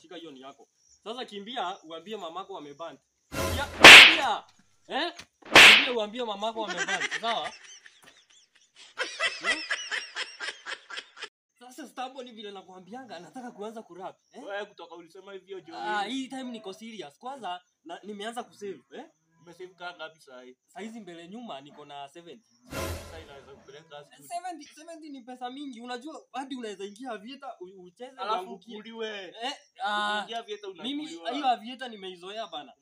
Shika hiyo ni yako. Sasa kimbia uambie mamako ameband. Kimbia. Kimbia uambie mamako ameband. Sawa? Sasa Starboy ni vile nakwambianga nataka kuanza kurap. Wewe kutoka ulisema hivyo Joe. Hii time niko serious. Kwanza nimeanza kusave, Umesave ngapi sasa hivi? Sasa hizi mbele nyuma niko na 70. Sasa inaweza kupeleka 70 ni pesa mingi. Unajua hadi unaweza ingia Aviator ucheze alafu uliwe. Ingia Aviator unakuliwa. Mimi hiyo Aviator nimeizoea bana.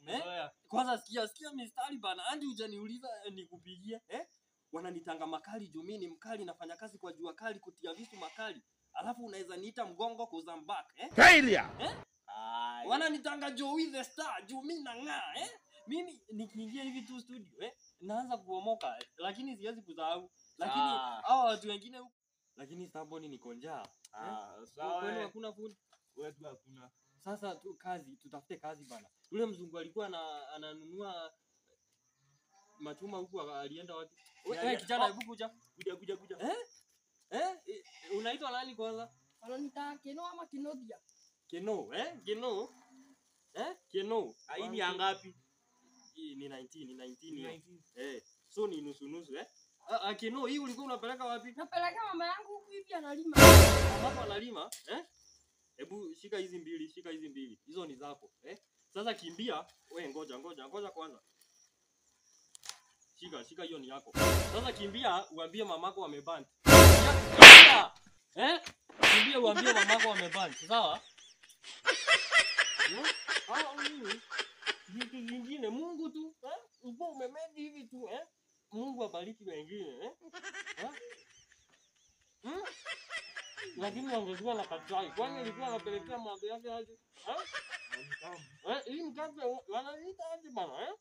Kwanza sikia mistari bana. Hadi hujaniuliza nikupigie. Wananitanga makali juu mimi ni mkali, nafanya kazi kwa jua kali kutia vitu makali. Alafu unaweza niita mgongo kuzambak, Failure. Wananitanga Joey the Star juu mimi nang'aa, Mimi nikiingia hivi tu studio, naanza kuomoka, lakini siwezi kusahau. Lakini hao watu wengine huko, lakini Starboy niko njaa. Sawa. Kwani hakuna food? Wewe hakuna. Sasa tutafute kazi bana. Yule mzungu alikuwa ananunua machuma huku, alienda wapi? Wewe kijana, hebu kuja. Kuja. Unaitwa nani kwanza? Ananiita Keno ama Kinodia? Keno, Keno. Keno. Hii ni ngapi? Hii ni 19. So ni nusu. Keno, hii ulikuwa unapeleka wapi? Napeleka mama yangu huku hivi analima. Mama analima, Hebu shika hizi mbili. Hizo ni zako, Sasa kimbia, wewe ngoja kwanza. Shika hiyo ni yako. Sasa kimbia uambie mamako ameband. Kimbia. Kimbia uambie mamako ameband. Sawa? Vitu vingine Mungu tu, upo umemedi hivi tu, Mungu abariki wengine, Lakini wangekuwa na katai. Kwani ilikuwa anapelekea mambo yake aje? Hii mkate wananiita aje bana,